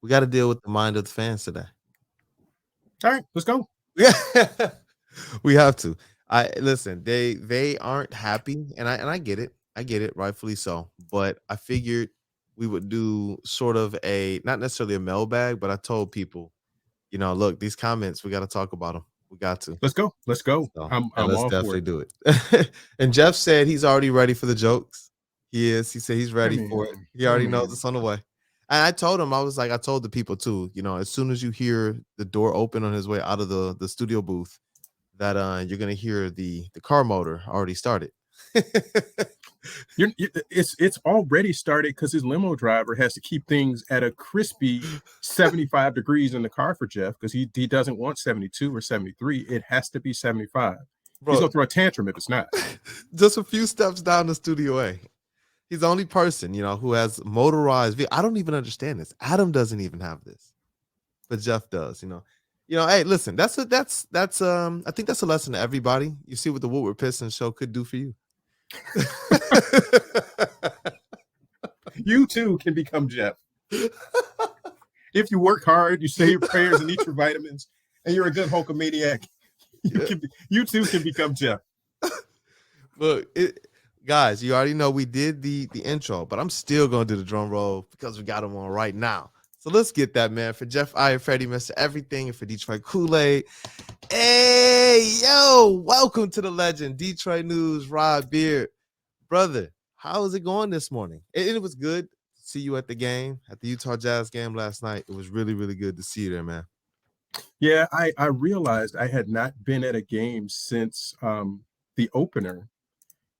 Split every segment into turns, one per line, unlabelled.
We got to deal with the mind of the fans today.
All right, let's go.
Yeah, we have to. I listen. They aren't happy, and I get it. I get it, rightfully so. But I figured we would do sort of a not necessarily a mailbag, but I told people, look, these comments, we got to talk about them. We got to.
Let's go. Let's go.
So yeah,
I'm
let's
all for
definitely
it.
do it. And Jeff said he's already ready for the jokes. He is. He said he's
That
ready for it.
man.
He
That
already knows
man.
it's on the way. And I told him, I told the people too, as soon as you hear the door open on his way out of the studio booth, that you're gonna hear the car motor already started.
It's already started because his limo driver has to keep things at a crispy 75 degrees in the car for Jeff because he doesn't want 72 or 73. It has to be 75. He's
Bro,
gonna throw a tantrum if it's not.
just a few steps down the studio A. He's the only person, who has motorized I don't even understand this. Adam doesn't even have this. But Jeff does. Hey, listen, that's I think that's a lesson to everybody. You see what the Woodward Pistons show could do for you.
You too can become Jeff. If you work hard, you say your prayers and eat your vitamins, and you're a good Hulkamaniac, you too can become Jeff.
Look, guys, you already know we did the intro, but I'm still gonna do the drum roll because we got him on right now. So let's get that, man. For Jeff I, Freddie, Mr. Everything, and for Detroit Kool-Aid. Hey, yo, welcome to the legend, Detroit News, Rod Beard. Brother, how is it going this morning? It was good to see you at the game, at the Utah Jazz game last night. It was really, really good to see you there, man.
Yeah, I realized I had not been at a game since the opener.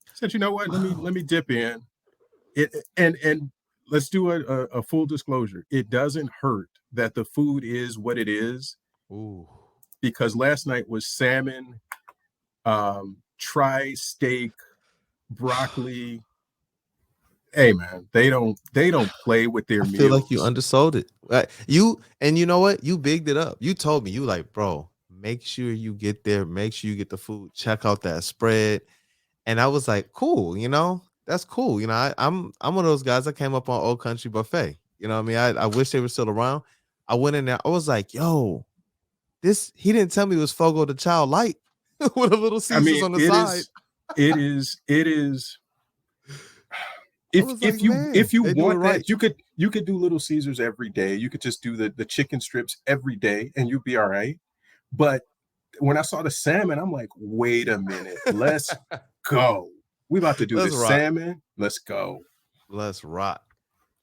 I said, you know what? Let me dip in. And let's do a full disclosure. It doesn't hurt that the food is what it is.
Ooh.
Because last night was salmon, tri-steak, broccoli. Hey man, they don't play with their
I feel like you
meals.
undersold it. You know what? You bigged it up. You told me, you like, bro, make sure you get there, make sure you get the food, check out that spread. And I was like, cool, that's cool. I'm one of those guys that came up on Old Country Buffet. You know what I mean? I wish they were still around. I went in there, I was like, yo, he didn't tell me it was Fogo de Chao light with a little
I
Caesars
mean,
on the side.
it is.
I was like,
If
man,
you
they do it
want
right.
that, you could do Little Caesars every day. You could just do the chicken strips every day, and you'd be all right. But when I saw the salmon, I'm like, wait a minute, let's go. We about to do
Let's
this
rock.
salmon. Let's go.
Let's rock.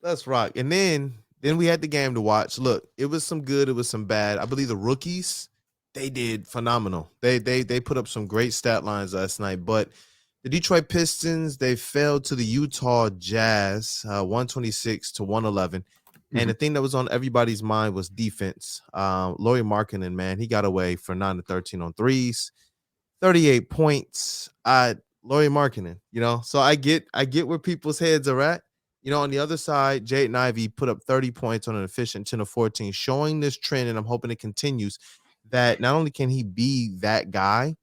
Let's rock. And then we had the game to watch. Look, it was some good, it was some bad. I believe the rookies, they did phenomenal. They put up some great stat lines last night, but the Detroit Pistons, they fell to the Utah Jazz, 126 to 111. And
Mhm.
the thing that was on everybody's mind was defense. Lauri Markkanen, man, he got away for 9 to 13 on threes, 38 points. Lauri Markkanen. So I get where people's heads are at. On the other side, Jaden Ivey put up 30 points on an efficient 10 of 14, showing this trend, and I'm hoping it continues, that not only can he be that guy,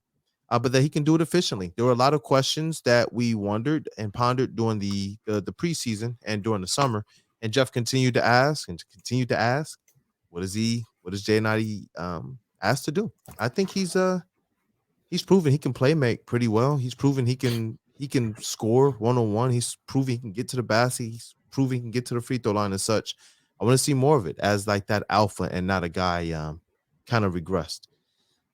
but that he can do it efficiently. There were a lot of questions that we wondered and pondered during the preseason and during the summer, and Jeff continued to ask and continued to ask, what does Jaden Ivey asked to do? I think he's proven he can play make pretty well. He's proven he can score one-on-one. He's proven he can get to the basket. He's proven he can get to the free throw line and such. I want to see more of it as like that alpha and not a guy kind of regressed.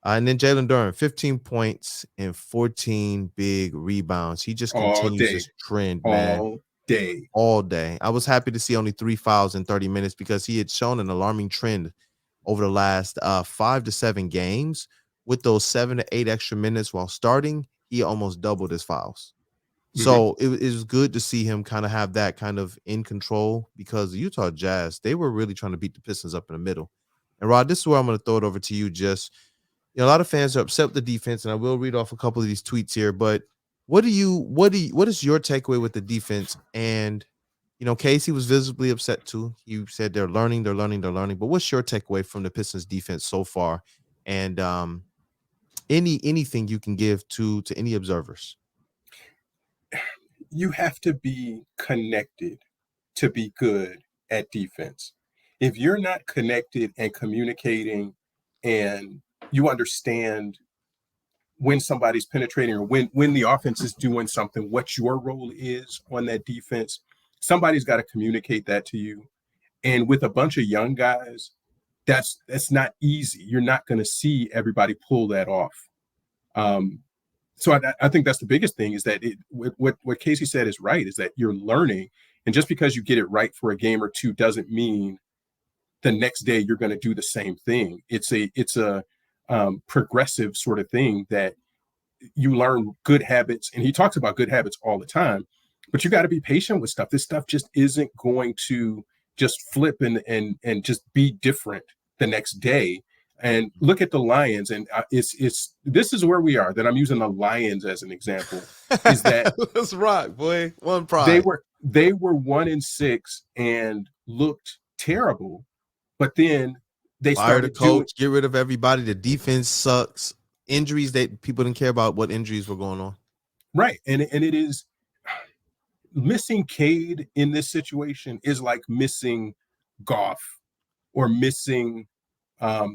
And then Jalen Duren, 15 points and 14 big rebounds. He just
All
continues
day,
this trend, man,
all day.
all day. I was happy to see only 3 fouls in 30 minutes because he had shown an alarming trend over the last 5 to 7 games. With those 7 to 8 extra minutes while starting, he almost doubled his fouls.
Mhm.
So it was good to see him kind of have that kind of in control, because the Utah Jazz, they were really trying to beat the Pistons up in the middle. And Rod, this is where I'm going to throw it over to you. Just, a lot of fans are upset with the defense, and I will read off a couple of these tweets here. But what is your takeaway with the defense? And Casey was visibly upset too. He said they're learning. But what's your takeaway from the Pistons defense so far? And anything you can give to any observers?
You have to be connected to be good at defense. if you're not connected and communicating, and you understand when somebody's penetrating, or when the offense is doing something, what your role is on that defense, somebody's got to communicate that to you. And with a bunch of young guys, that's not easy. You're not going to see everybody pull that off. Um, so I think that's the biggest thing, is that what Casey said is right, is that you're learning. And just because you get it right for a game or two doesn't mean the next day you're going to do the same thing. It's a progressive sort of thing, that you learn good habits. And he talks about good habits all the time, but you got to be patient with stuff. This stuff just isn't going to just flip and just be different the next day. And look at the Lions, and it's this is where we are. That I'm using the Lions as an example, is that
let's rock, boy. One
they
pride.
were 1-6 and looked terrible, but then they
Fire the
started doing
coach, get rid of everybody. The defense sucks. Injuries, that people didn't care about what injuries were going on.
right. And it is, missing Cade in this situation is like missing Goff, or missing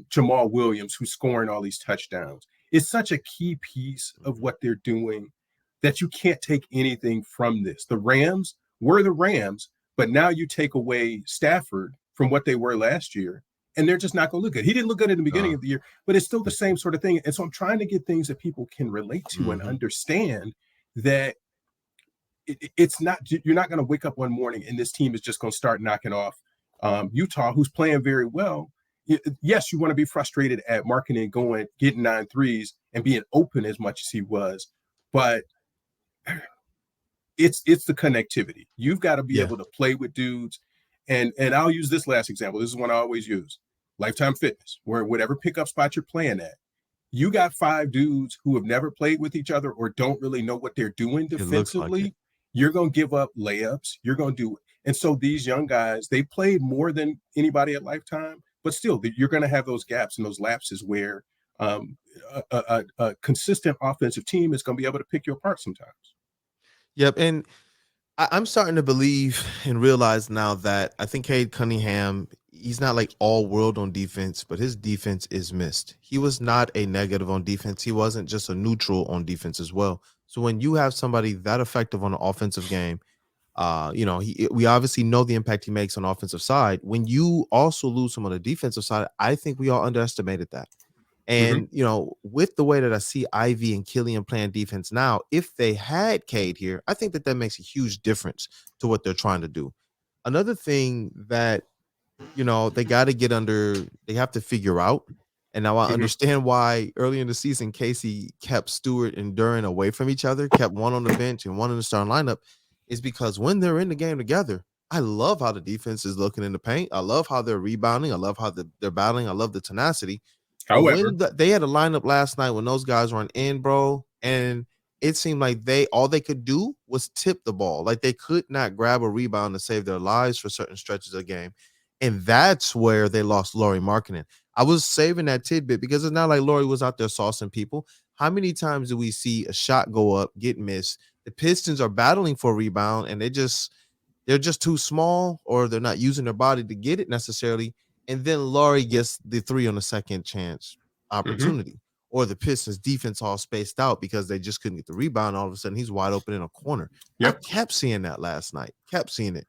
Jamal Williams, who's scoring all these touchdowns. It's such a key piece of what they're doing that you can't take anything from this. The Rams were the Rams, but now you take away Stafford from what they were last year, and they're just not going to look good. He didn't look good in the beginning of the year, but it's still the same sort of thing. And so I'm trying to get things that people can relate to and understand that it's not, you're not going to wake up one morning and this team is just going to start knocking off Utah, who's playing very well. Yes, you want to be frustrated at Markkanen getting 9 threes and being open as much as he was, but it's the connectivity. You've got to be able to play with dudes. And I'll use this last example. This is one I always use. Lifetime Fitness, where whatever pickup spot you're playing at, you got 5 dudes who have never played with each other or don't really know what they're doing defensively. Like you're going to give up layups. You're going to do. And so these young guys, they played more than anybody at Lifetime, but still, you're going to have those gaps and those lapses where a consistent offensive team is going to be able to pick you apart sometimes.
Yep. And I'm starting to believe and realize now that I think Cade Cunningham, he's not like all world on defense, but his defense is missed. He was not a negative on defense. He wasn't just a neutral on defense as well. So when you have somebody that effective on the offensive game, we obviously know the impact he makes on the offensive side. When you also lose him on the defensive side, I think we all underestimated that. And, with the way that I see Ivy and Killian playing defense now, if they had Cade here, I think that makes a huge difference to what they're trying to do. Another thing that, they got to they have to figure out. And now I understand why early in the season, Casey kept Stewart and Duren away from each other, kept one on the bench and one in the starting lineup, is because when they're in the game together, I love how the defense is looking in the paint. I love how they're rebounding. I love how they're battling. I love the tenacity.
However,
they had a lineup last night when those guys weren't in, bro, and it seemed like all they could do was tip the ball. Like they could not grab a rebound to save their lives for certain stretches of the game. And that's where they lost Lauri Markkanen. I was saving that tidbit because it's not like Lauri was out there saucing people. How many times do we see a shot go up, get missed? The Pistons are battling for a rebound, and they're just too small, or they're not using their body to get it necessarily. And then Lauri gets the 3 on the second chance opportunity, or the Pistons defense all spaced out because they just couldn't get the rebound. All of a sudden, he's wide open in a corner. Yep. I kept seeing that last night. Kept seeing it.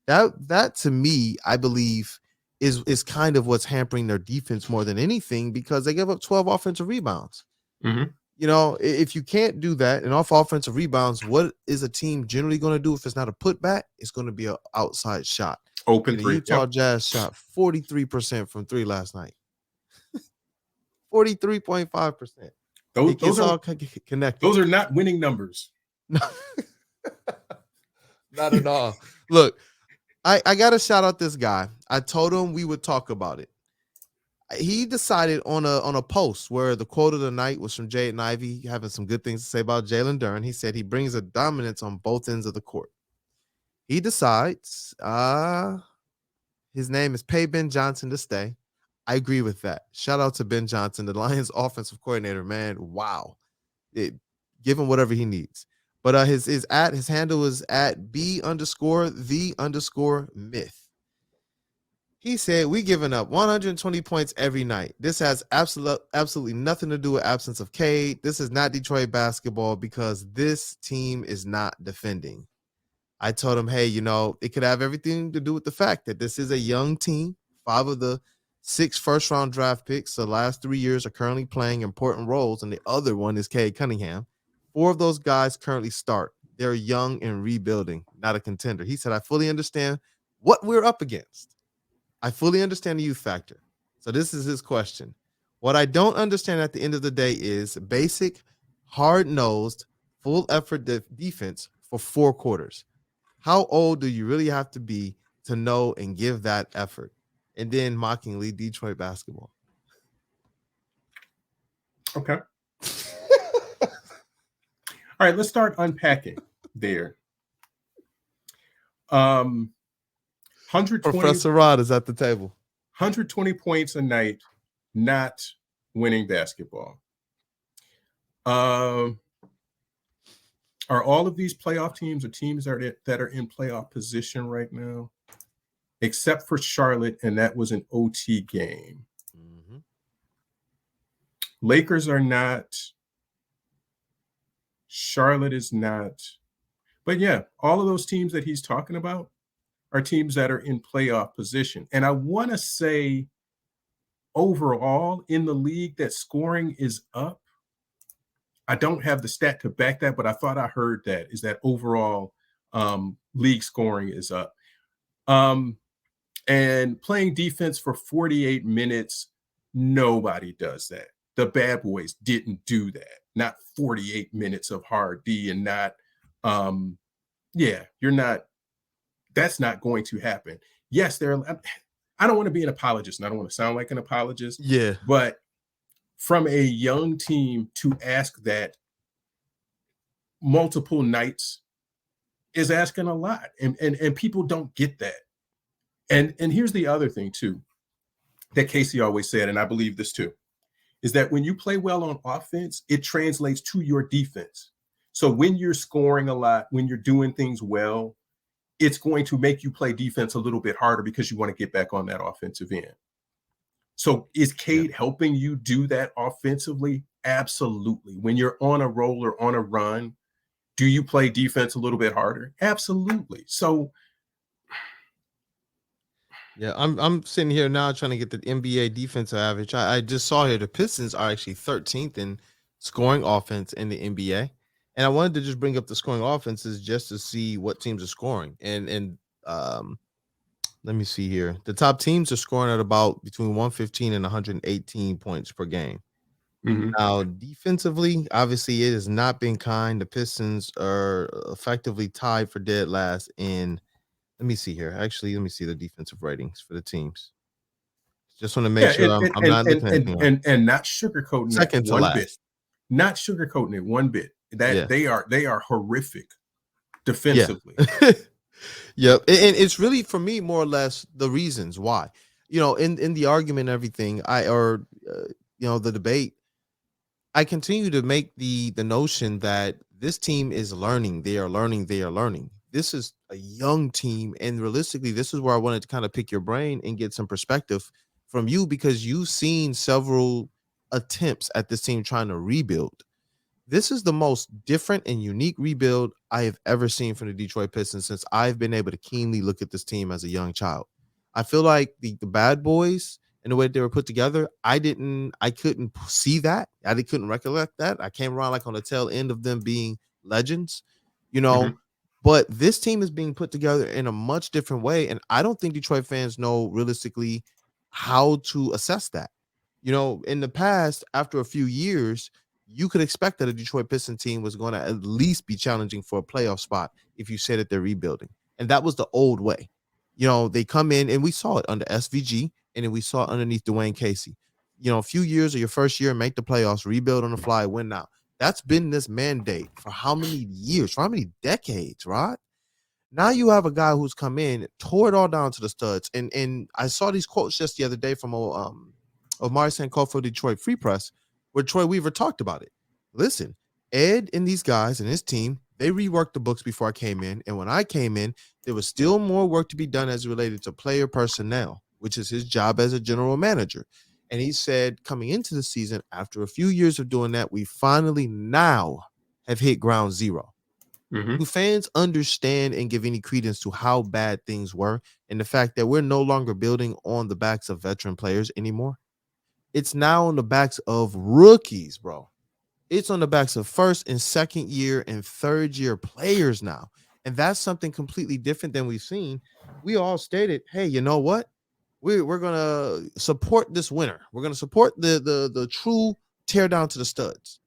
That to me, I believe, is kind of what's hampering their defense more than anything, because they give up 12 offensive rebounds. If you can't do that, and off offensive rebounds, what is a team generally going to do if it's not a putback? It's going to be an outside shot.
Open
and
three.
Utah Jazz shot 43% from 3 last night. 43.5%.
Those are
all connected.
Those are not winning numbers.
Not at all. Look, I got to shout out this guy. I told him we would talk about it. He decided on a post where the quote of the night was from Jaden Ivey, having some good things to say about Jalen Duren. He said he brings a dominance on both ends of the court. He decides his name is Pay Ben Johnson to stay. I agree with that. Shout out to Ben Johnson, the Lions offensive coordinator, man. Wow. Give him whatever he needs. But his handle is at B_the_myth. He said, we giving up 120 points every night. This has absolutely nothing to do with absence of Cade. This is not Detroit basketball because this team is not defending. I told him, hey, it could have everything to do with the fact that this is a young team. 5 of the 6 first-round draft picks the last 3 years are currently playing important roles, and the other one is Cade Cunningham. 4 of those guys currently start. They're young and rebuilding, not a contender. He said, I fully understand what we're up against. I fully understand the youth factor. So this is his question. What I don't understand at the end of the day is basic, hard-nosed, full-effort defense for 4 quarters. How old do you really have to be to know and give that effort? And then mockingly, Detroit basketball.
Okay. All right, let's start unpacking there. 120
Professor Rod is at the table.
120 points a night, not winning basketball. Are all of these playoff teams or teams that are in playoff position right now, except for Charlotte, and that was an OT game. Mm-hmm. Lakers are not. Charlotte is not. But yeah, all of those teams that he's talking about are teams that are in playoff position. And I want to say overall in the league that scoring is up. I don't have the stat to back that, but I thought I heard that is that overall league scoring is up. And playing defense for 48 minutes, nobody does that. The bad boys didn't do that. Not 48 minutes of hard D and not, you're not, that's not going to happen. Yes, I don't want to be an apologist and I don't want to sound like an apologist.
Yeah.
But from a young team to ask that multiple nights is asking a lot. And people don't get that. And here's the other thing too, that Casey always said, and I believe this too, is that when you play well on offense, it translates to your defense. So when you're scoring a lot, when you're doing things well, it's going to make you play defense a little bit harder because you want to get back on that offensive end. So is Cade helping you do that offensively? Absolutely. When you're on a roll or on a run, do you play defense a little bit harder? Absolutely. So
yeah, I'm sitting here now trying to get the NBA defensive average. I just saw here the Pistons are actually 13th in scoring offense in the NBA. And I wanted to just bring up the scoring offenses just to see what teams are scoring. And let me see here. The top teams are scoring at about between 115 and 118 points per game. Mm-hmm. Now, defensively, obviously, it has not been kind. The Pistons are effectively tied for dead last in. Let me see here. Actually, let me see the defensive ratings for the teams. Just want to make sure I'm not looking at anything.
And not sugarcoating
second to last.
Bit. Not sugarcoating it one bit. That they are horrific defensively.
Yeah. Yep. And it's really, for me, more or less the reasons why. In the argument and everything, the debate, I continue to make the notion that this team is learning. They are learning. This is a young team. And realistically, this is where I wanted to kind of pick your brain and get some perspective from you, because you've seen several attempts at this team trying to rebuild. This is the most different and unique rebuild I have ever seen from the Detroit Pistons since I've been able to keenly look at this team as a young child. I feel like the bad boys and the way they were put together, I couldn't see that. I couldn't recollect that. I came around like on the tail end of them being legends,
Mm-hmm.
But this team is being put together in a much different way. And I don't think Detroit fans know realistically how to assess that. In the past, after a few years, you could expect that a Detroit Pistons team was going to at least be challenging for a playoff spot if you said that they're rebuilding. And that was the old way. They come in, and we saw it under SVG, and then we saw it underneath Dwayne Casey. A few years of your first year, make the playoffs, rebuild on the fly, win now. That's been this mandate for how many years, for how many decades, right? Now you have a guy who's come in, tore it all down to the studs. And I saw these quotes just the other day from Omari Sankofa, Detroit Free Press, where Troy Weaver talked about it. Listen, Ed and these guys and his team, they reworked the books before I came in. And when I came in, there was still more work to be done as related to player personnel, which is his job as a general manager. And he said, coming into the season, after a few years of doing that, we finally now have hit ground zero.
Mm-hmm.
Do fans understand and give any credence to how bad things were and the fact that we're no longer building on the backs of veteran players anymore? It's now on the backs of rookies, bro. It's on the backs of first and second year and third year players now. And that's something completely different than we've seen. We all stated, hey, you know what? We're gonna support this winner. We're gonna support the true tear down to the studs.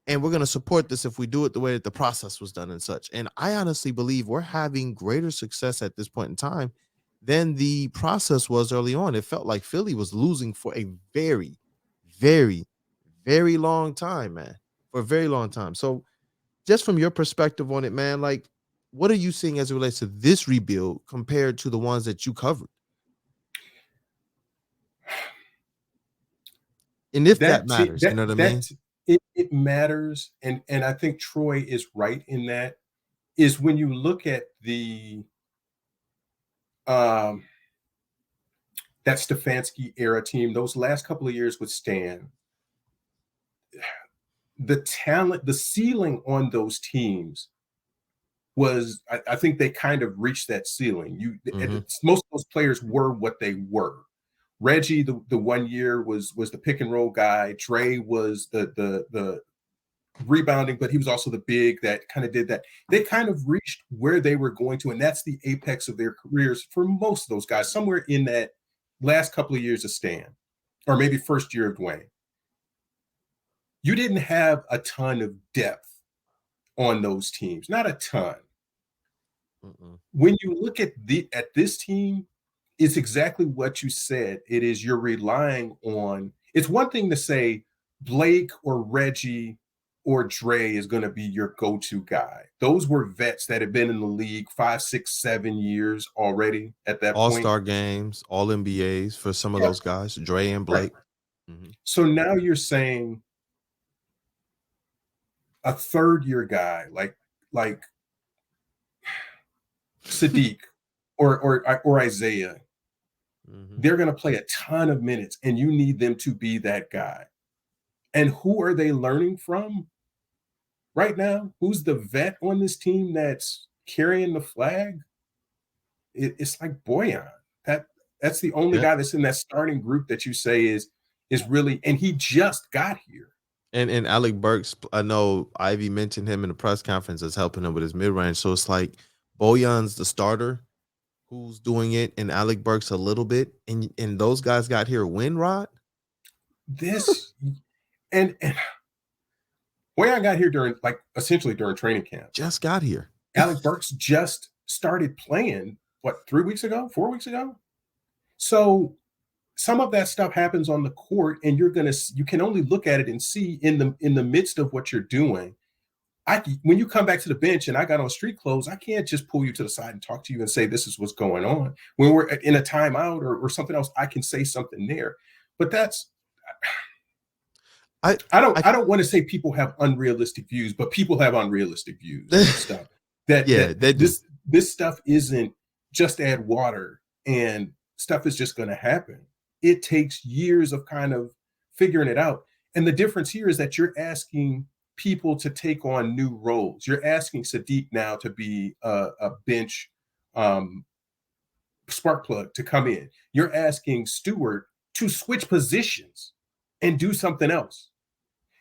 And we're gonna support this if we do it the way that the process was done and such. And I honestly believe we're having greater success at this point in time than the process was early on. It felt like Philly was losing for a very, very, very long time, man. For a very long time. So just from your perspective on it, man, like what are you seeing as it relates to this rebuild compared to the ones that you covered? And if that matters, you know what I mean?
It matters, and I think Troy is right in that. Is when you look at the that Stefanski era team, those last couple of years with Stan, the talent, the ceiling on those teams was, I think they kind of reached that ceiling. Most of those players were what they were. Reggie, the 1 year was the pick and roll guy. Dre was the rebounding, but he was also the big that kind of did that. They kind of reached where they were going to, and that's the apex of their careers for most of those guys, somewhere in that last couple of years of Stan, or maybe first year of Dwayne. You didn't have a ton of depth on those teams, not a ton. When you look at this team, it's exactly what you said. It is, you're relying on, it's one thing to say Blake or Reggie or Dre is going to be your go-to guy. Those were vets that have been in the league 5, 6, 7 years already at that point.
All-star games, all NBAs for some of those guys, Dre and Blake.
Right. So now you're saying a third-year guy like Sadiq or Isaiah, they're going to play a ton of minutes, and you need them to be that guy. And who are they learning from right now? Who's the vet on this team that's carrying the flag? It's like Bojan. That's the only guy that's in that starting group that you say is really, and he just got here.
And Alec Burks, I know Ivy mentioned him in the press conference as helping him with his mid-range. So it's like Bojan's the starter who's doing it, and Alec Burks a little bit. And those guys got here when, Rod?
And Bojan got here essentially during training camp.
Just got here.
Alec Burks just started playing, 3 weeks ago, 4 weeks ago? So some of that stuff happens on the court, and you can only look at it and see in the midst of what you're doing. When you come back to the bench and I got on street clothes, I can't just pull you to the side and talk to you and say, this is what's going on. When we're in a timeout or something else, I can say something there. But I don't want to say people have unrealistic views, but people have unrealistic views and stuff. This stuff isn't just add water and stuff is just going to happen. It takes years of kind of figuring it out. And the difference here is that you're asking people to take on new roles. You're asking Sadiq now to be a bench spark plug to come in. You're asking Stewart to switch positions and do something else.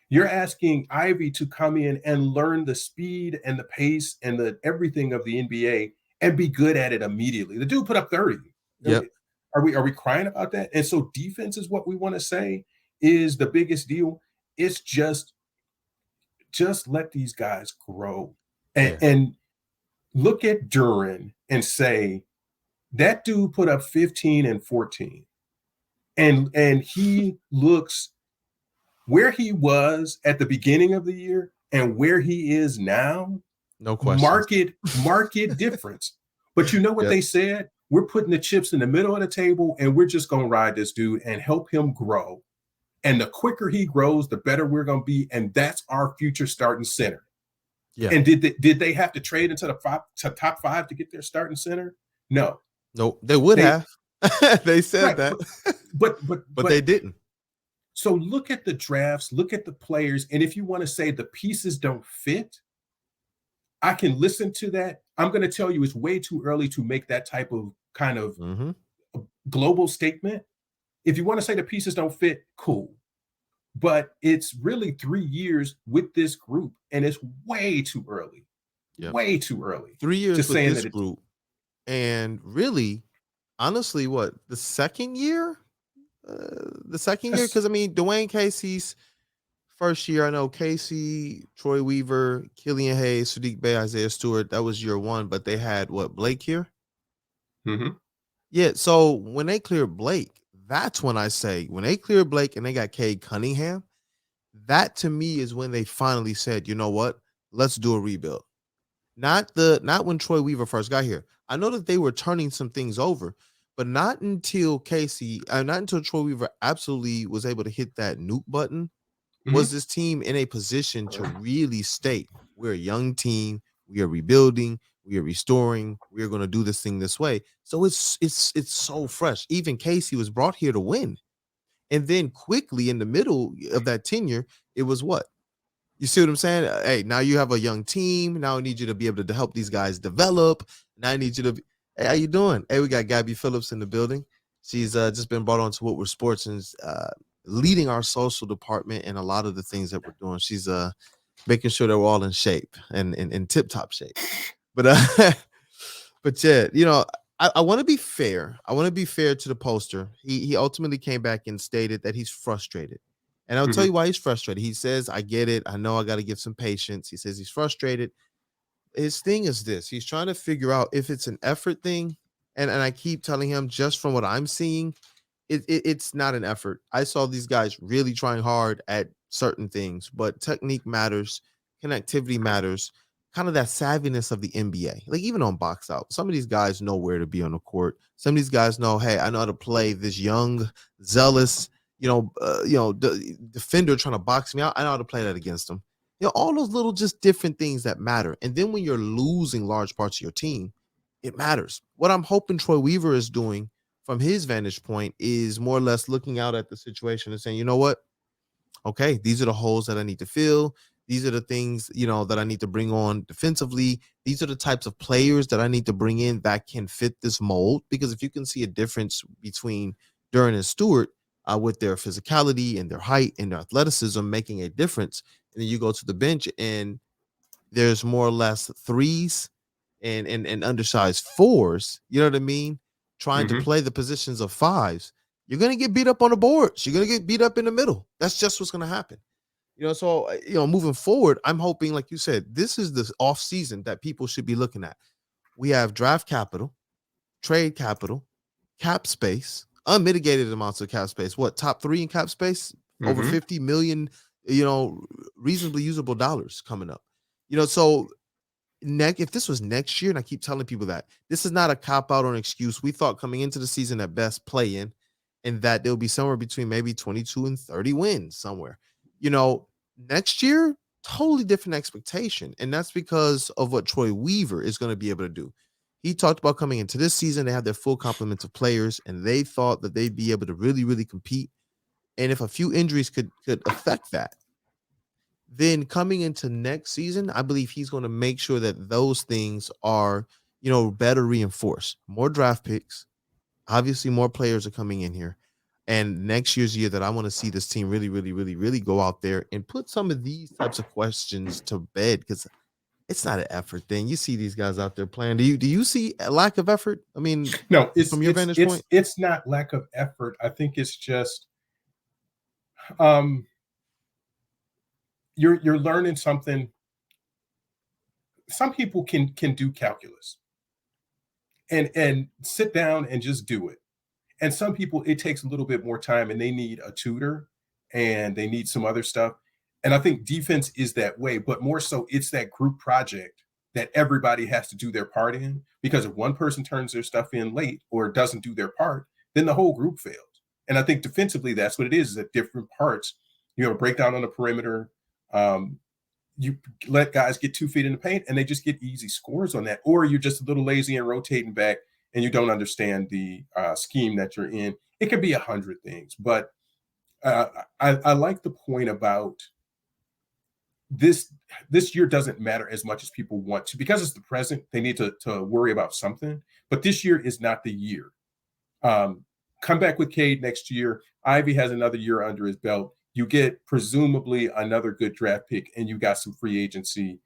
You're asking Ivy to come in and learn the speed and the pace and the everything of the NBA and be good at it immediately. The dude put up 30.
Yep.
Are we crying about that? And so defense is what we want to say is the biggest deal. It's just let these guys grow and look at Duren and say, that dude put up 15 and 14. And he looks where he was at the beginning of the year and where he is now.
No question.
Market difference. But you know what they said? We're putting the chips in the middle of the table and we're just going to ride this dude and help him grow. And the quicker he grows, the better we're going to be. And that's our future starting center. Yeah. And did they have to trade into the top 5 to get their starting center? No.
They would have. They said
Right.
that, but
But
they didn't.
so look at the drafts, look at the players, and if you want to say the pieces don't fit, I can listen to that. I'm going to tell you it's way too early to make that type of kind of
Mm-hmm.
global statement. If you want to say the pieces don't fit, cool. But it's really 3 years with this group, and it's
Yep.
way too early
3 years
to
with
saying
this
that it.
group, and really, honestly, what the second year? The second year,
That's,
because I mean, Dwayne Casey's first year. I know Casey, Troy Weaver, Killian Hayes, Sadiq Bey, Isaiah Stewart. That was year one, but they had what, Blake here?
mhm,
Yeah. So when they cleared Blake, that's when I say when they cleared Blake and they got Cade Cunningham. That to me is when they finally said, you know what, let's do a rebuild. Not when Troy Weaver first got here. I know that they were turning some things over, but not until not until Troy Weaver absolutely was able to hit that nuke button was
mhm.
this team in a position to really state we're a young team, we are rebuilding, we are restoring, we are going to do this thing this way. So it's so fresh. Even Casey was brought here to win. And then quickly in the middle of that tenure, it was what? You see what I'm saying? Hey, now you have a young team. Now I need you to be able to help these guys develop. Now I need you to be, hey, how you doing? Hey, we got Gabby Phillips in the building. She's just been brought on to Woodward Sports and leading our social department and a lot of the things that we're doing. She's making sure that we're all in shape and in tip top shape. But but yeah, I want to be fair. I want to be fair to the poster. He ultimately came back and stated that he's frustrated. And I'll tell
Mhm.
you why he's frustrated. He says, I get it. I know I got to give some patience. He says he's frustrated. His thing is this. He's trying to figure out if it's an effort thing. And I keep telling him, just from what I'm seeing, it's not an effort. I saw these guys really trying hard at certain things, but technique matters, connectivity matters, kind of that savviness of the NBA. Like even on box out, some of these guys know where to be on the court. Some of these guys know, hey, I know how to play this young, zealous, defender trying to box me out. I know how to play that against them. All those little just different things that matter. And then when you're losing large parts of your team, it matters. What I'm hoping Troy Weaver is doing from his vantage point is more or less looking out at the situation and saying, you know what? Okay, these are the holes that I need to fill. These are the things, that I need to bring on defensively. These are the types of players that I need to bring in that can fit this mold. Because if you can see a difference between Duran and Stewart with their physicality and their height and their athleticism making a difference, and then you go to the bench and there's more or less threes and undersized fours, you know what I mean? Trying to
Mhm.
play the positions of fives, you're gonna get beat up on the boards. You're gonna get beat up in the middle. That's just what's gonna happen. So moving forward, I'm hoping, like you said, this is the off season that people should be looking at. We have draft capital, trade capital, cap space, unmitigated amounts of cap space. What, top three in cap space? Over
Mhm.
50 million, reasonably usable dollars coming up. So if this was next year, and I keep telling people that this is not a cop out or an excuse. We thought coming into the season at best play in, and that there'll be somewhere between maybe 22 and 30 wins somewhere. Next year, totally different expectation. And that's because of what Troy Weaver is going to be able to do. He talked about coming into this season, they have their full complement of players, and they thought that they'd be able to really, really compete. And if a few injuries could affect that, then coming into next season, I believe he's going to make sure that those things are, better reinforced. More draft picks, obviously more players are coming in here. And next year's year that I want to see this team really, really, really, really go out there and put some of these types of questions to bed, because it's not an effort thing. You see these guys out there playing. Do you see a lack of effort? I mean,
No, it's
from your
it's
vantage
it's
point?
it's not lack of effort. I think it's just um you're learning something. Some people can do calculus and sit down and just do it. And some people it takes a little bit more time and they need a tutor and they need some other stuff. And I think defense is that way, but more so it's that group project that everybody has to do their part in, because if one person turns their stuff in late or doesn't do their part, then the whole group fails. And I think defensively that's what it is that different parts, you have a breakdown on the perimeter. um, you let guys get 2 feet in the paint and they just get easy scores on that, or you're just a little lazy and rotating back and you don't understand the scheme that you're in. It could be 100 things, but I like the point about this year doesn't matter as much as people want to, because it's the present. They need to worry about something, but this year is not the year. Come back with Cade next year. Ivy has another year under his belt. You get presumably another good draft pick, and you got some free agency.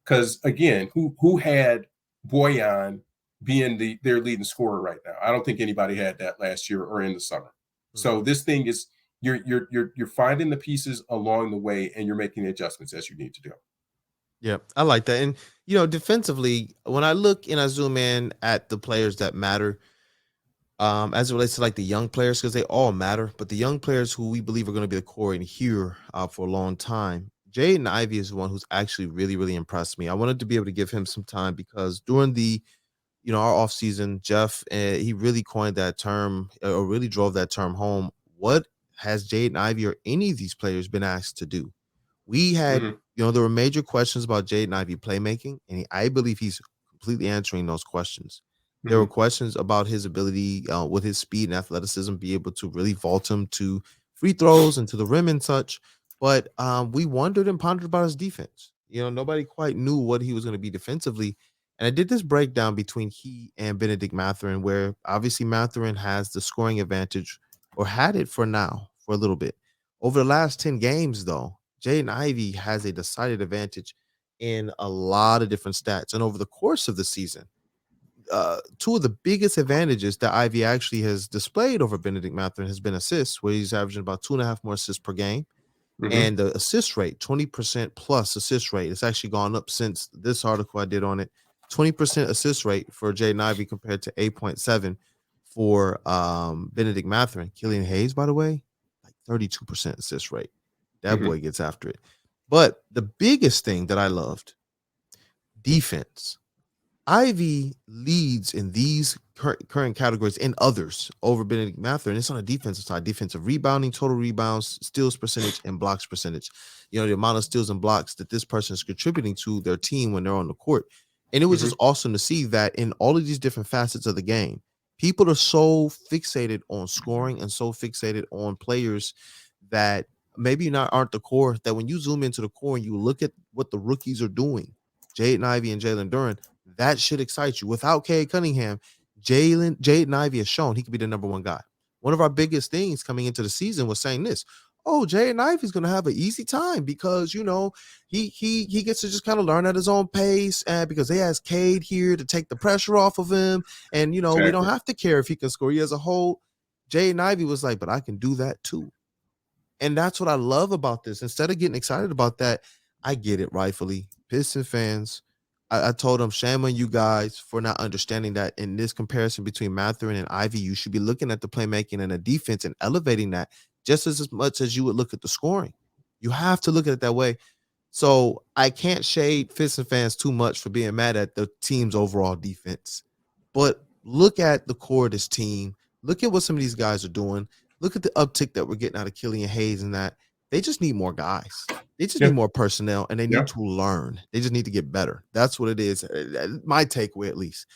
Because again, who had Boyan being their leading scorer right now? I don't think anybody had that last year or in the summer. Mm-hmm. So this thing is you're finding the pieces along the way, and you're making the adjustments as you need to do.
Yeah, I like that. And defensively, when I look and I zoom in at the players that matter, as it relates to like the young players, because they all matter, but the young players who we believe are going to be the core in here for a long time, Jaden Ivey is the one who's actually really, really impressed me. I wanted to be able to give him some time because during the, our offseason, Jeff, he really coined that term or really drove that term home. What has Jaden Ivey or any of these players been asked to do? We had, there were major questions about Jaden Ivey playmaking, and I believe he's completely answering those questions. There were questions about his ability with his speed and athleticism, be able to really vault him to free throws and to the rim and such. But we wondered and pondered about his defense. Nobody quite knew what he was going to be defensively. And I did this breakdown between he and Benedict Mathurin, where obviously Mathurin has the scoring advantage, or had it for now, for a little bit. Over the last 10 games, though, Jaden Ivey has a decided advantage in a lot of different stats. And over the course of the season, two of the biggest advantages that Ivy actually has displayed over Benedict Mathurin has been assists, where he's averaging about 2.5 more assists per game. And the assist rate, 20% plus assist rate. It's actually gone up since this article I did on it. 20% assist rate for Jaden Ivey compared to 8.7 for Benedict Mathurin. Killian Hayes, by the way, like 32% assist rate. That boy gets after it. But the biggest thing that I loved, defense. Ivy leads in these current categories and others over Benedict Mathurin. It's on the defensive side: defensive rebounding, total rebounds, steals percentage, and blocks percentage. The amount of steals and blocks that this person is contributing to their team when they're on the court. And it was just awesome to see that in all of these different facets of the game, people are so fixated on scoring and so fixated on players that maybe aren't the core, that when you zoom into the core and you look at what the rookies are doing, Jaden Ivey and Jalen Duren, that should excite you. Without Cade Cunningham, Jaden Ivey has shown he could be the number one guy. One of our biggest things coming into the season was saying this: Jaden Ivey's going to have an easy time because, he gets to just kind of learn at his own pace, and because he has Cade here to take the pressure off of him. And, exactly. We don't have to care if he can score. He has a whole. Jaden Ivey was like, but I can do that too. And that's what I love about this. Instead of getting excited about that, I get it rightfully. Piston fans, I told them, shame on you guys for not understanding that in this comparison between Mathurin and Ivy, you should be looking at the playmaking and the defense and elevating that just as much as you would look at the scoring. You have to look at it that way. So I can't shade Piston fans too much for being mad at the team's overall defense. But look at the core of this team. Look at what some of these guys are doing. Look at the uptick that we're getting out of Killian Hayes and that. They just need more guys. They just need more personnel, and they need to learn. They just need to get better. That's what it is. My takeaway, at least.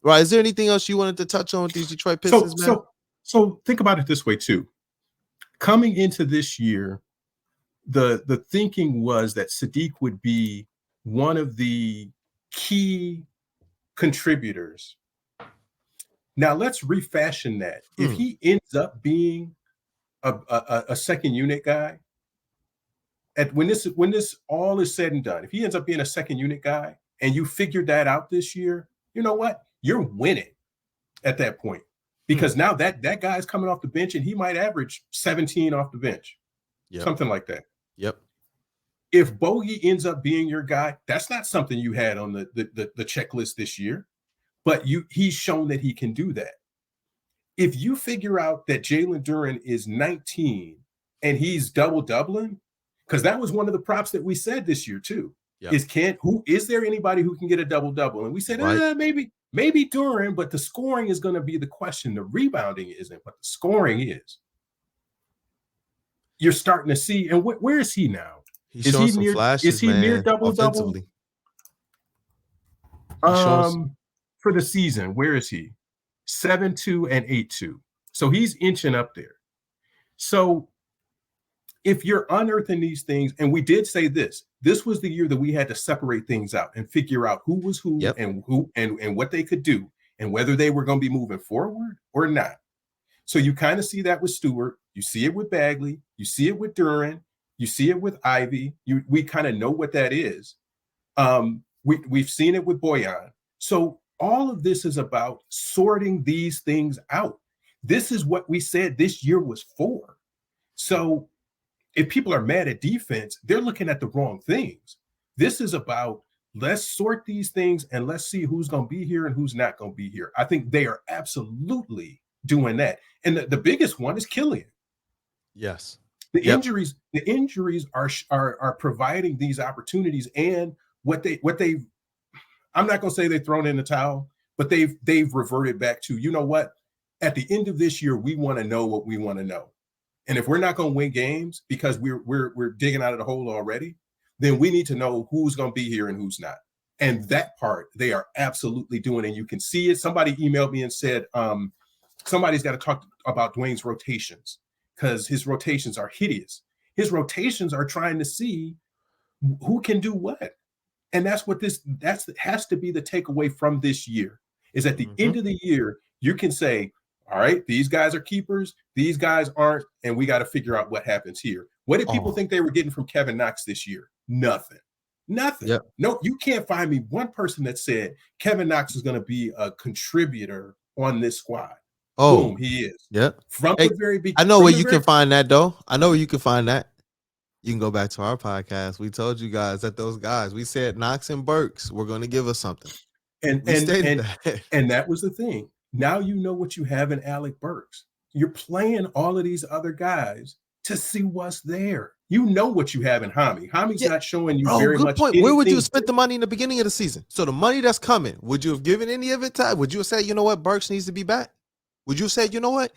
Right? Is there anything else you wanted to touch on with these Detroit Pistons, man?
So think about it this way too. Coming into this year, the thinking was that Sadiq would be one of the key contributors. Now let's refashion that. If he ends up being a second unit guy, when this all is said and done, if he ends up being a second unit guy and you figured that out this year, you know what? You're winning at that point, because now that guy's coming off the bench and he might average 17 off the bench, something like that.
Yep.
If Bogey ends up being your guy, that's not something you had on the checklist this year, but he's shown that he can do that. If you figure out that Jalen Duren is 19 and he's double-doubling, because that was one of the props that we said this year too, is there anybody who can get a double-double? And we said, maybe Duren, but the scoring is going to be the question. The rebounding isn't, but the scoring is. You're starting to see, and where is he now?
He's showing some flashes,
is he near double-double? for the season, where is he? 7-2 and 8-2. So he's inching up there. So if you're unearthing these things, and we did say this was the year that we had to separate things out and figure out who was who
Yep.
and what they could do and whether they were going to be moving forward or not. So you kind of see that with Stewart, you see it with Bagley, you see it with Duran, you see it with Ivy. We kind of know what that is. We've seen it with Boyan. So all of this is about sorting these things out. This is what we said this year was for. So if people are mad at defense, they're looking at the wrong things. This is about, let's sort these things and let's see who's going to be here and who's not going to be here. I think they are absolutely doing that. And the biggest one is Killian.
Yes.
The injuries are providing these opportunities, and what they I'm not going to say they've thrown in the towel, but they've reverted back to, you know what? At the end of this year, we want to know what we want to know. And if we're not going to win games because we're digging out of the hole already, then we need to know who's going to be here and who's not. And that part they are absolutely doing, and you can see it. Somebody emailed me and said, somebody's got to talk about Dwayne's rotations because his rotations are hideous. His rotations are trying to see who can do what. And that's what has to be the takeaway from this year, is at the end of the year, you can say, all right, these guys are keepers, these guys aren't, and we got to figure out what happens here. What did people think they were getting from Kevin Knox this year? Nothing. Yep. No, you can't find me one person that said Kevin Knox is going to be a contributor on this squad.
Oh,
boom, he is.
Yep.
From the very beginning.
I know where you can find that, though. I know where you can find that. You can go back to our podcast. We told you guys that those guys, we said Knox and Burks were going to give us something.
And that was the thing. Now you know what you have in Alec Burks. You're playing all of these other guys to see what's there. You know what you have in Hami. Hami's not showing you very much.
Point. Where would you have spent the money in the beginning of the season? So the money that's coming, would you have given any of it to? Would you have said, you know what, Burks needs to be back? Would you have said, you know what,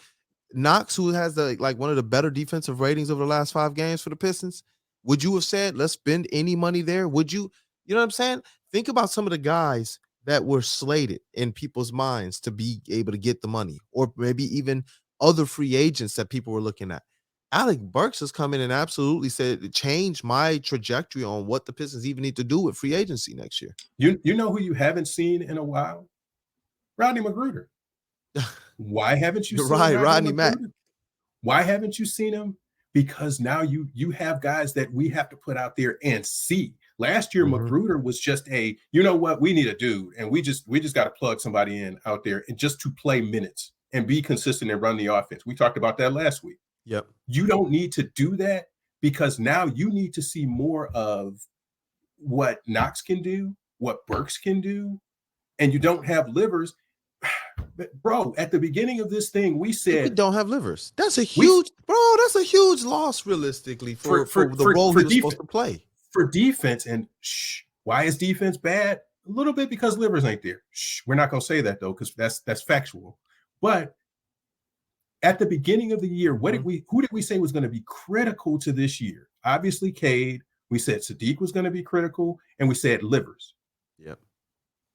Knox, who has one of the better defensive ratings over the last 5 games for the Pistons, would you have said, let's spend any money there? Would you, you know what I'm saying? Think about some of the guys that were slated in people's minds to be able to get the money, or maybe even other free agents that people were looking at. Alec Burks has come in and absolutely said it changed my trajectory on what the Pistons even need to do with free agency next year.
You know who you haven't seen in a while? Rodney Magruder. Why haven't you seen
Rodney Mack?
Why haven't you seen him? Because now you have guys that we have to put out there and see. Last year, Magruder was just you know what, we need a dude, and we just got to plug somebody in out there and just to play minutes and be consistent and run the offense. We talked about that last week.
Yep.
You don't need to do that, because now you need to see more of what Knox can do, what Burks can do, and you don't have Livers. Bro, at the beginning of this thing, we said
we don't have Livers. That's a huge loss realistically for the role he was supposed to play.
For defense, and why is defense bad? A little bit because Livers ain't there. We're not going to say that, though, because that's factual. But at the beginning of the year, who did we say was going to be critical to this year? Obviously, Cade. We said Sadiq was going to be critical, and we said Livers.
Yep.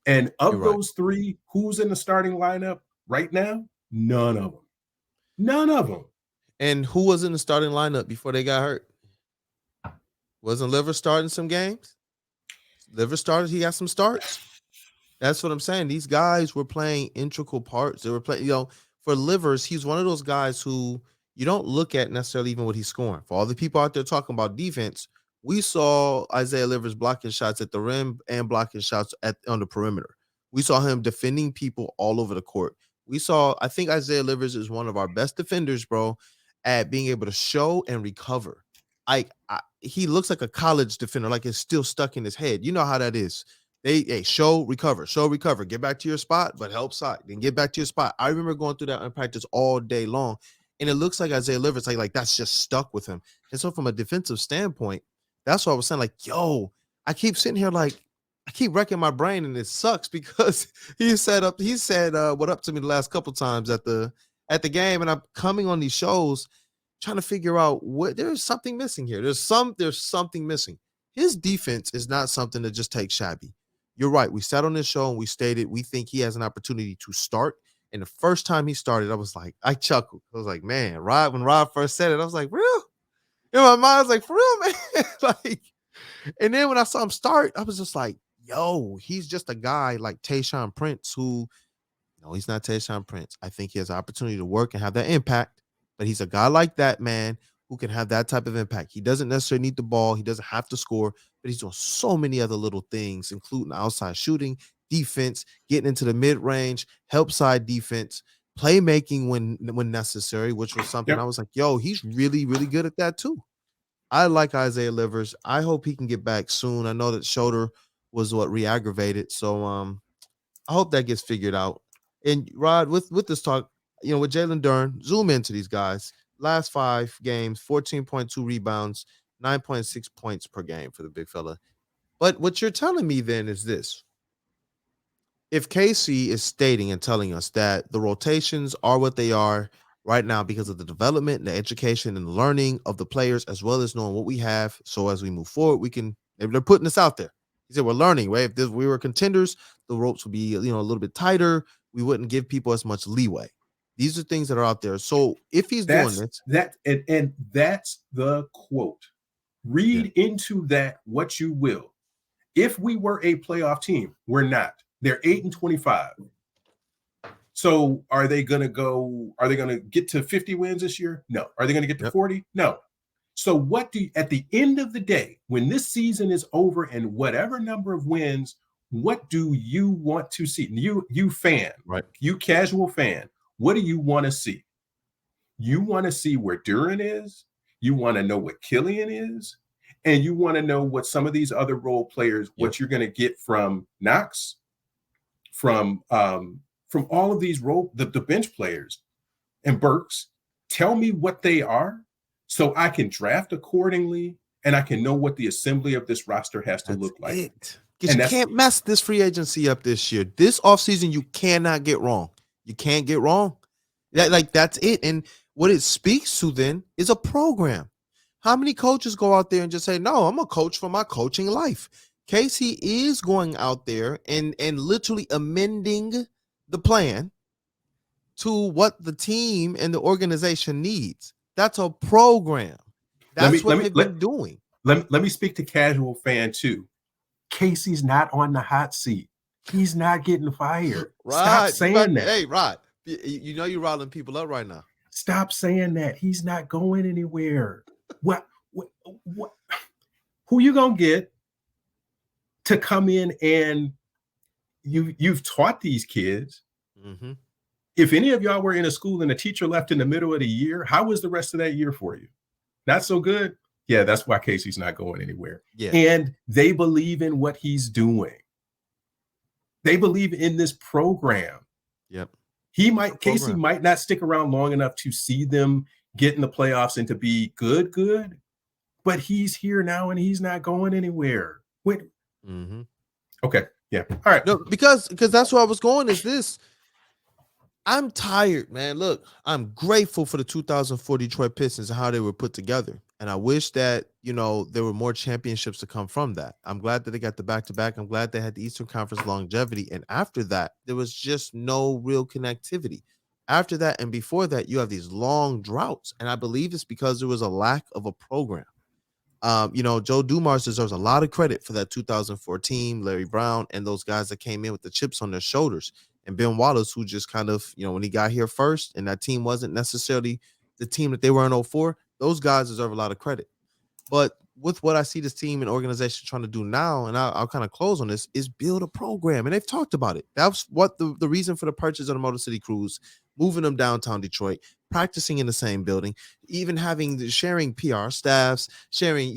And of those 3, who's in the starting lineup right now? None of them. None of them.
And who was in the starting lineup before they got hurt? Wasn't Livers starting some games? Livers started. He got some starts. That's what I'm saying. These guys were playing integral parts. They were playing, for Livers, he's one of those guys who you don't look at necessarily even what he's scoring. For all the people out there talking about defense, we saw Isaiah Livers blocking shots at the rim and blocking shots on the perimeter. We saw him defending people all over the court. I think Isaiah Livers is one of our best defenders, bro, at being able to show and recover. He looks like a college defender, like it's still stuck in his head. You know how that is. They show, recover, get back to your spot, but help side, then get back to your spot. I remember going through that in practice all day long, and it looks like Isaiah Livers, like that's just stuck with him. And so from a defensive standpoint, that's what I was saying. Like, I keep sitting here I keep wrecking my brain, and it sucks because he said what up to me the last couple times at the game, and I'm coming on these shows trying to figure out what there's something missing here. There's something missing. His defense is not something to just take shabby. you're right. We sat on this show and we stated we think he has an opportunity to start. And the first time he started, I was like, I chuckled. I was like, man, when Rod first said it, I was like, real? In my mind, I was like, for real, man. Like, and then when I saw him start, I was just like, yo, he's just a guy like Tayshaun Prince who, no, he's not Tayshaun Prince. I think he has an opportunity to work and have that impact, but he's a guy like that, man, who can have that type of impact. He doesn't necessarily need the ball. He doesn't have to score, but he's doing so many other little things, including outside shooting, defense, getting into the mid-range, help side defense, playmaking when necessary, which was something I
Yep.
was like, yo, he's really, really good at that too. I like Isaiah Livers. I hope he can get back soon. I know that shoulder was what re-aggravated. So I hope that gets figured out. And Rod, with this talk, with Jalen Duren, zoom into these guys. Last 5 games, 14.2 rebounds, 9.6 points per game for the big fella. But what you're telling me then is this. If KC is stating and telling us that the rotations are what they are right now because of the development, and the education, and the learning of the players, as well as knowing what we have, so as we move forward, we can. If they're putting this out there, he said we're learning, right? If we were contenders, the ropes would be a little bit tighter. We wouldn't give people as much leeway. These are things that are out there. So if he's doing this,
and that's the quote. Read into that what you will. If we were a playoff team, we're not. They're 8-25. So are they going to get to 50 wins this year? No. Are they going to get to 40? No. So at the end of the day, when this season is over and whatever number of wins, what do you want to see? You fan,
right?
You casual fan, what do you want to see? You want to see where Duren is. You want to know what Killian is. And you want to know what some of these other role players, what you're going to get from Knox, from all of these the bench players and Burks. Tell me what they are so I can draft accordingly and I can know what the assembly of this roster has to look like.
Because you can't mess this free agency up this year. This offseason, you cannot get wrong. You can't get wrong. That's it. And what it speaks to then is a program. How many coaches go out there and just say, no, I'm a coach for my coaching life? Casey is going out there and literally amending the plan to what the team and the organization needs. That's a program. That's what they've been doing.
Let me speak to casual fan too. Casey's not on the hot seat. He's not getting fired. Stop saying that.
Hey, Rod, you're riling people up right now.
Stop saying that. He's not going anywhere. What who you gonna get to come in and you've taught these kids?
Mm-hmm.
If any of y'all were in a school and a teacher left in the middle of the year, how was the rest of that year for you? Not so good? Yeah, that's why Casey's not going anywhere.
Yeah.
And they believe in what he's doing. They believe in this program.
Yep.
Casey might not stick around long enough to see them get in the playoffs and to be good, but he's here now and he's not going anywhere. Wait.
Mm-hmm.
Okay. Yeah. All right.
No, because that's where I was going is this. I'm tired, man. Look, I'm grateful for the 2004 Detroit Pistons and how they were put together. And I wish that, there were more championships to come from that. I'm glad that they got the back-to-back. I'm glad they had the Eastern Conference longevity. And after that, there was just no real connectivity. After that and before that, you have these long droughts. And I believe it's because there was a lack of a program. Joe Dumars deserves a lot of credit for that 2004 team, Larry Brown, and those guys that came in with the chips on their shoulders. And Ben Wallace, who just kind of, when he got here first and that team wasn't necessarily the team that they were in 04, those guys deserve a lot of credit. But with what I see this team and organization trying to do now, and I'll kind of close on this, is build a program. And they've talked about it. That's what the reason for the purchase of the Motor City Cruise, moving them downtown Detroit, practicing in the same building, even sharing PR staffs, sharing,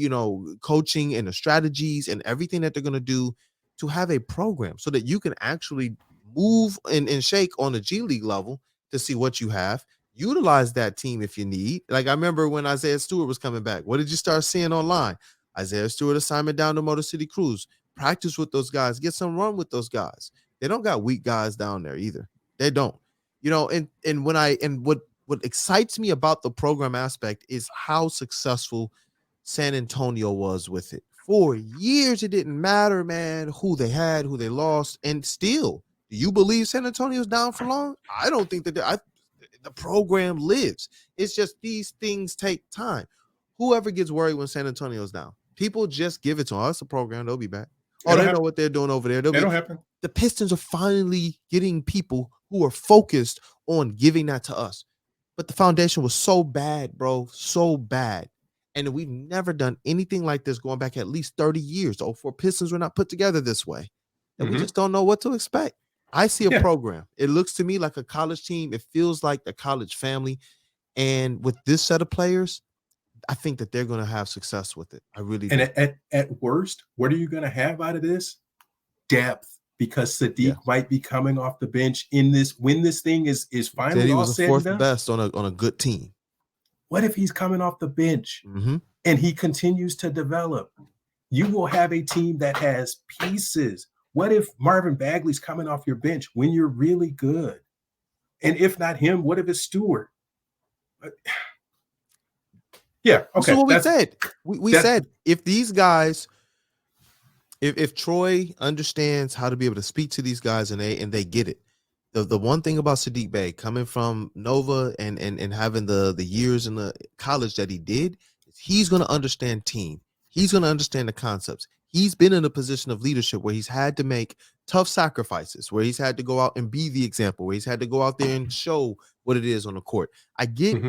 coaching and the strategies and everything that they're going to do to have a program so that you can actually move and shake on the G League level to see what you have. Utilize that team if you need. Like I remember when Isaiah Stewart was coming back. What did you start seeing online? Isaiah Stewart assignment down to Motor City Cruise. Practice with those guys. Get some run with those guys. They don't got weak guys down there either. They don't. And what excites me about the program aspect is how successful San Antonio was with it For years, it didn't matter, man, who they had, who they lost. And still, do you believe San Antonio's down for long? I don't think that the program lives. It's just these things take time. Whoever gets worried when San Antonio's down, people just give it to them. Oh, it's a program. They'll be back. Oh, they know what they're doing over there.
That'll happen.
The Pistons are finally getting people who are focused on giving that to us. But the foundation was so bad, bro, so bad. And we've never done anything like this going back at least 30 years. The 04 Pistons were not put together this way. And we just don't know what to expect. I see a program. It looks to me like a college team. It feels like the college family. And with this set of players, I think that they're going to have success with it. I really do.
And at worst, what are you going to have out of this? Depth, because Sadiq might be coming off the bench in this when this thing is finally all said and done.
He was the fourth best on a good team.
What if he's coming off the bench and he continues to develop? You will have a team that has pieces. What if Marvin Bagley's coming off your bench when you're really good? And if not him, what if it's Stewart? Yeah, okay.
So what we said. We said if these guys, if Troy understands how to be able to speak to these guys and they get it. The one thing about Sadiq Bey coming from Nova and having the years in the college that he did, he's going to understand team. He's going to understand the concepts. He's been in a position of leadership where he's had to make tough sacrifices, where he's had to go out and be the example, where he's had to go out there and show what it is on the court. I get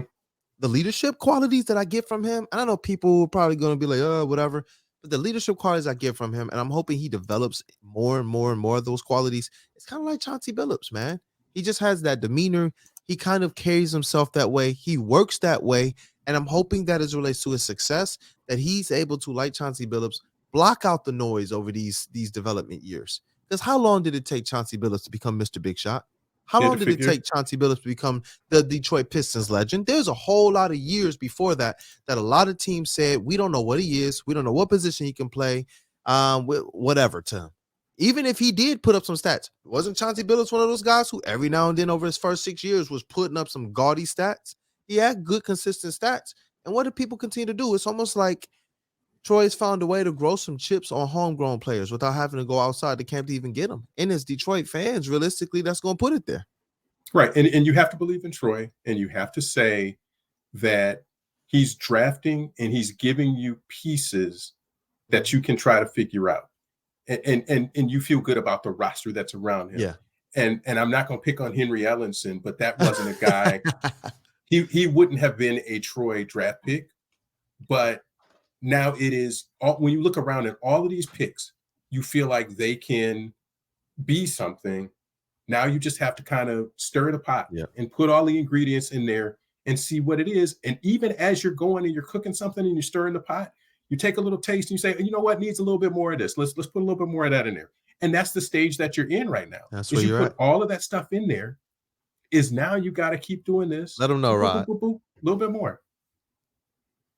the leadership qualities that I get from him. I don't know, people are probably going to be like, oh, whatever. But the leadership qualities I get from him, and I'm hoping he develops more and more and more of those qualities. It's kind of like Chauncey Billups, man. He just has that demeanor. He kind of carries himself that way. He works that way. And I'm hoping that as it relates to his success, that he's able to, like Chauncey Billups, block out the noise over these development years. Because how long did it take Chauncey Billups to become Mr. Big Shot? How long did it take Chauncey Billups to become the Detroit Pistons legend? There's a whole lot of years before that a lot of teams said, we don't know what he is. We don't know what position he can play, whatever to him. Even if he did put up some stats, wasn't Chauncey Billups one of those guys who every now and then over his first 6 years was putting up some gaudy stats? He had good, consistent stats. And what do people continue to do? It's almost like Troy's found a way to grow some chips on homegrown players without having to go outside the camp to even get them. And as Detroit fans, realistically, that's going to put it there.
Right. And you have to believe in Troy, and you have to say that he's drafting and he's giving you pieces that you can try to figure out. And you feel good about the roster that's around him.
Yeah.
And I'm not going to pick on Henry Ellenson, but that wasn't a guy. He wouldn't have been a Troy draft pick, but now it is when you look around at all of these picks, you feel like they can be something. Now you just have to kind of stir the pot and put all the ingredients in there and see what it is. And even as you're going and you're cooking something and you're stirring the pot, you take a little taste and you say, you know what, needs a little bit more of this. Let's put a little bit more of that in there. And that's the stage that you're in right now.
That's where you're
at. All of that stuff in there is now you got to keep doing this.
Let them know, Rod.
A little bit more.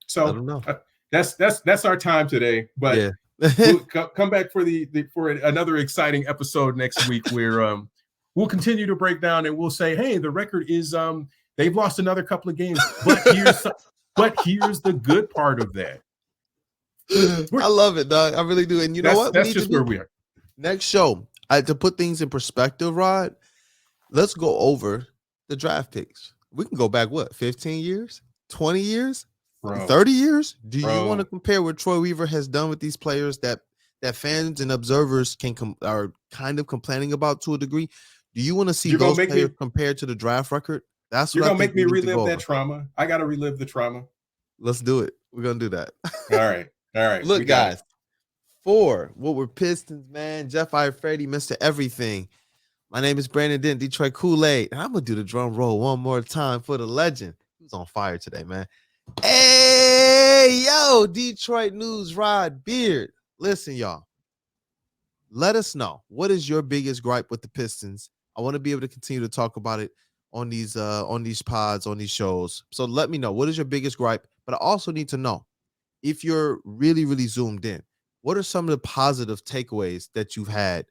So
let them know.
That's our time today. But we'll come back for for another exciting episode next week where we'll continue to break down and we'll say, hey, the record is they've lost another couple of games, but here's the good part of that.
I love it, dog. I really do. And you know what?
That's just where we are.
Next show, to put things in perspective, Rod, let's go over the draft picks. We can go back, 15 years, 20 years, 30 years? Do you want to compare what Troy Weaver has done with these players that fans and observers are kind of complaining about to a degree? Do you want to see those players compared to the draft record? That's
what you're going to make me relive that trauma. I got to relive the trauma.
Let's do it. We're going to do that.
All right.
Look, guys, for Woodward Pistons, man, Jeff Iafredi, Mr. Everything. My name is Brandon Dent, Detroit Kool-Aid, and I'm going to do the drum roll one more time for the legend. He was on fire today, man. Hey, yo, Detroit News, Rod Beard. Listen, y'all. Let us know. What is your biggest gripe with the Pistons? I want to be able to continue to talk about it on these pods, on these shows. So let me know. What is your biggest gripe? But I also need to know, if you're really, really zoomed in, what are some of the positive takeaways that you've had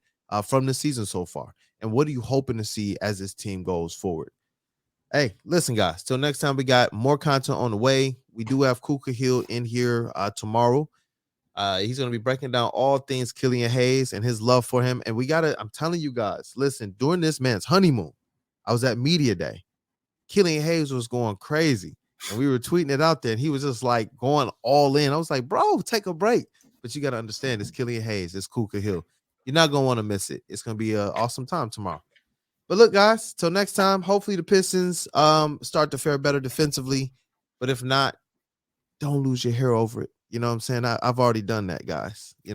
from the season so far? And what are you hoping to see as this team goes forward? Hey, listen, guys, till next time, we got more content on the way. We do have Kuka Hill in here tomorrow. He's going to be breaking down all things Killian Hayes and his love for him. And I'm telling you guys, listen, during this man's honeymoon, I was at Media Day. Killian Hayes was going crazy. And we were tweeting it out there, and he was just like going all in. I was like, bro, take a break. But you got to understand, it's Killian Hayes. It's Kuka Hill. You're not going to want to miss it. It's going to be an awesome time tomorrow. But look, guys, till next time, hopefully the Pistons start to fare better defensively. But if not, don't lose your hair over it. You know what I'm saying? I've already done that, guys.